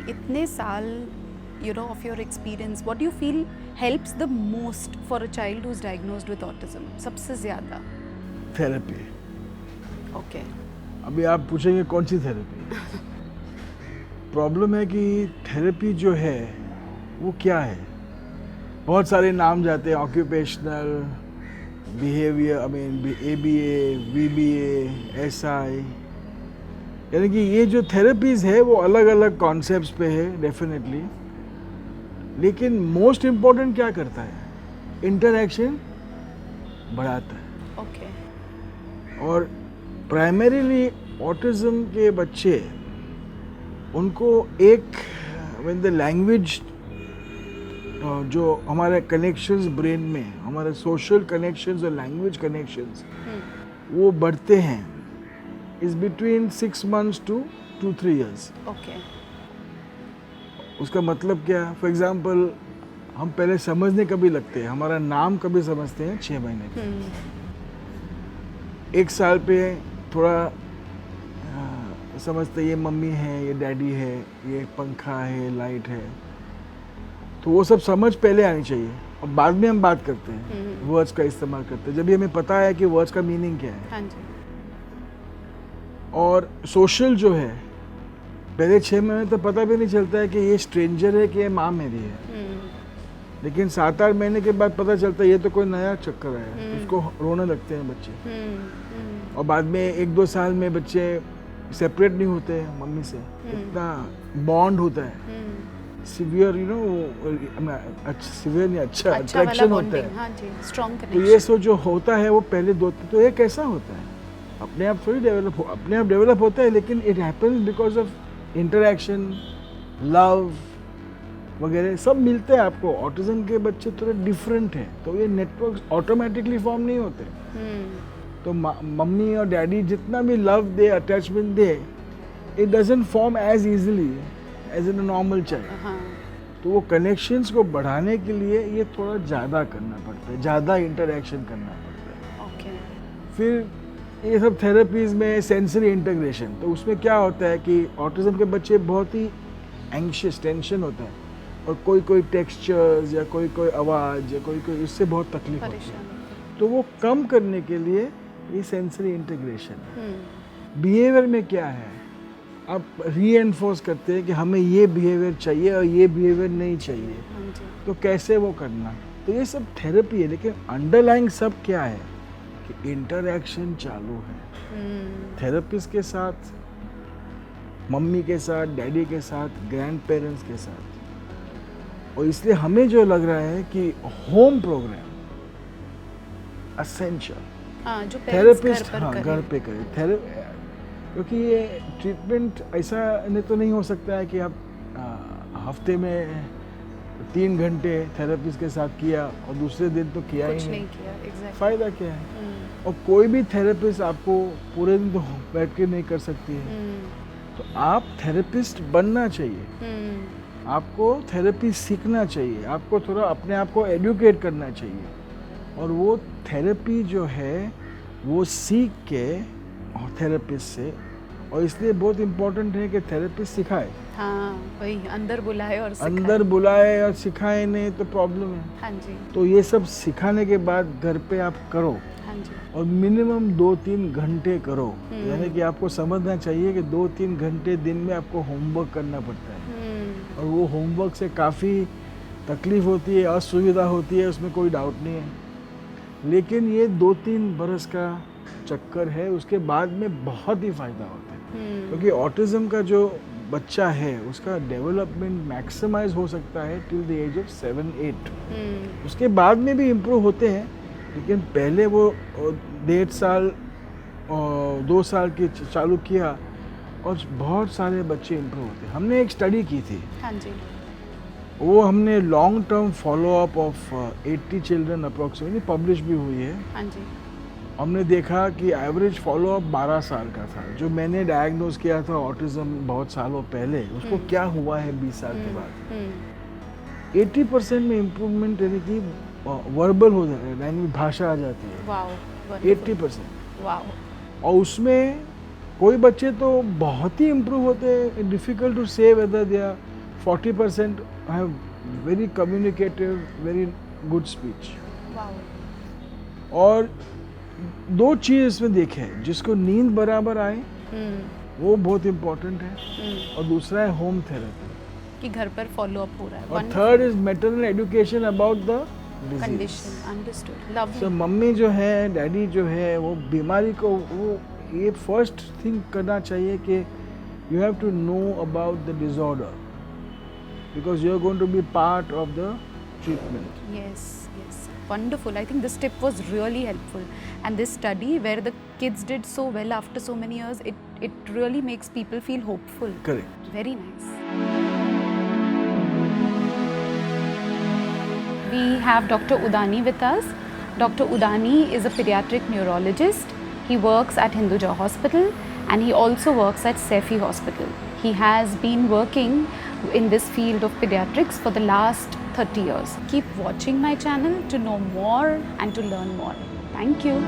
इतने साल of your experience, what do you feel helps the most for a child who's diagnosed with autism? सबसे ज़्यादा? Therapy. Okay. अभी आप पूछेंगे कौन सी थेरेपी? प्रॉब्लम है कि थेरेपी जो है वो क्या है? बहुत सारे नाम जाते हैं, occupational, behaviour, ABA, VBA, SI, यानी कि ये जो थेरेपीज़ है वो अलग अलग कॉन्सेप्ट्स पे है डेफिनेटली, लेकिन मोस्ट इम्पोर्टेंट क्या करता है? इंटरैक्शन बढ़ाता है। Okay. और प्राइमरीली ऑटिज्म के बच्चे, उनको एक व्हेन द लैंग्वेज, जो हमारे कनेक्शंस ब्रेन में, हमारे सोशल कनेक्शंस और लैंग्वेज कनेक्शंस वो बढ़ते हैं, is between 6 months to 2-3 years। Okay. उसका मतलब क्या? फॉर एग्जांपल, हम पहले समझने कभी लगते हैं, हमारा नाम कभी समझते हैं 6 महीने पे, 1 साल पे थोड़ा समझते ये मम्मी है, ये डैडी है, ये पंखा है, लाइट है, तो वो सब समझ पहले आनी चाहिए और बाद में हम बात करते हैं, वर्ड्स का इस्तेमाल करते हैं जब भी हमें पता है कि वर्ड्स का मीनिंग क्या है। हाँ जी। और सोशल जो है, पहले 6 महीने तो पता भी नहीं चलता है कि ये स्ट्रेंजर है कि ये माँ मेरी है, लेकिन 7-8 महीने के बाद पता चलता है ये तो कोई नया चक्कर है, उसको रोने लगते हैं बच्चे। और बाद में 1-2 साल में बच्चे सेपरेट नहीं होते हैं मम्मी से, इतना बॉन्ड होता है, सिवियर सिवियर नहीं, अच्छा अट्रैक्शन होता है। हाँ जी, स्ट्रॉन्ग तो कनेक्शन। ये सो जो होता है वो पहले तो ये कैसा होता है? अपने आप थोड़ी डेवलप होता है, लेकिन it happens because of interaction, love वगैरह सब मिलते हैं आपको। ऑटिज्म के बच्चे थोड़े डिफरेंट हैं, तो ये नेटवर्क ऑटोमेटिकली फॉर्म नहीं होते। तो मम्मी और डैडी जितना भी लव दे, अटैचमेंट दे, it doesn't form as easily as in a normal child. तो वो कनेक्शंस को बढ़ाने के लिए ये थोड़ा ज़्यादा करना पड़ता है, ज़्यादा इंटरैक्शन करना पड़ता है। Okay. फिर ये सब थेरेपीज़ में सेंसरी इंटीग्रेशन, तो उसमें क्या होता है कि ऑटिज्म के बच्चे बहुत ही एंग्शियस, टेंशन होता है, और कोई टेक्सचर्स या कोई आवाज़ या कोई उससे बहुत तकलीफ होती है, तो वो कम करने के लिए ये सेंसरी इंटीग्रेशन। बिहेवियर में क्या है, आप रीएनफोर्स करते हैं कि हमें ये बिहेवियर चाहिए और ये बिहेवियर नहीं चाहिए, तो कैसे वो करना, तो ये सब थेरेपी है। लेकिन अंडरलाइंग सब क्या है कि इंटरैक्शन चालू है थेरेपिस्ट के साथ, मम्मी के साथ, डैडी के साथ, ग्रैंड पेरेंट्स के साथ। और इसलिए हमें जो लग रहा है कि होम प्रोग्राम एसेंशियल, जो थेरेपिस्ट घर पे करे, क्योंकि ये ट्रीटमेंट ऐसा नहीं तो नहीं हो सकता है कि आप हफ्ते में 3 घंटे थेरेपिस्ट के साथ किया और दूसरे दिन तो किया ही नहीं किया। Exactly. फ़ायदा क्या है? और कोई भी थेरेपिस्ट आपको पूरे दिन तो बैठ के नहीं कर सकती है, तो आप थेरेपिस्ट बनना चाहिए, आपको थेरेपी सीखना चाहिए, आपको थोड़ा अपने आप को एडुकेट करना चाहिए, और वो थेरेपी जो है वो सीख के थेरेपिस्ट से, और इसलिए बहुत इम्पोर्टेंट है कि थेरेपिस्ट सिखाए। हाँ, वही अंदर बुलाए और सिखाए। अंदर बुलाए और सिखाए नहीं तो प्रॉब्लम है। हाँ जी। तो ये सब सिखाने के बाद घर पे आप करो। हाँ जी। और मिनिमम 2-3 घंटे करो, यानी कि आपको समझना चाहिए कि 2-3 घंटे दिन में आपको होमवर्क करना पड़ता है, और वो होमवर्क से काफ़ी तकलीफ होती है, असुविधा होती है, उसमें कोई डाउट नहीं है, लेकिन ये 2-3 बरस का चक्कर है, उसके बाद में बहुत ही फ़ायदा होता है। क्योंकि ऑटिज्म का जो बच्चा है उसका डेवलपमेंट मैक्सिमाइज हो सकता है टिल द एज ऑफ 7-8। उसके बाद में भी इम्प्रूव होते हैं, लेकिन पहले वो 1.5 साल और 2 साल के चालू किया और बहुत सारे बच्चे इम्प्रूव होते हैं। हमने एक स्टडी की थी। हाँ जी। वो हमने long term follow up of 80 children approximately publish भी हुई है। हाँ जी। हमने देखा कि एवरेज फॉलो अप 12 साल का था। जो मैंने डायग्नोज किया था ऑटिज्म बहुत सालों पहले, उसको क्या हुआ है 20 साल के बाद, 80% में इम्प्रूवमेंट, यानी कि वर्बल हो जाता है, यानी भाषा आ जाती है। वाओ, 80%। वाओ। और उसमें कोई बच्चे तो बहुत ही इम्प्रूव होते हैं, difficult to say whether they are 40% have very communicative, very good speech. Wow. और दो चीज़ इसमें देखें, जिसको नींद बराबर आए वो बहुत इम्पोर्टेंट है, और दूसरा है होम थेरेपी, कि घर पर फॉलो अप हो रहा है. और third is maternal education about the condition. Understood. Lovely. So mummy जो है, डैडी जो है, वो बीमारी को, वो ये फर्स्ट थिंग करना चाहिए कि you have to know about the disorder, because you are going to be part of the treatment. Yes, yes. Wonderful. I think this tip was really helpful. And this study where the kids did so well after so many years, it really makes people feel hopeful. Correct. Very nice. We have Dr. Udani with us. Dr. Udani is a pediatric neurologist. He works at Hinduja Hospital and he also works at Saifi Hospital. He has been working in this field of pediatrics for the last 30 years. Keep watching my channel to know more and to learn more. Thank you.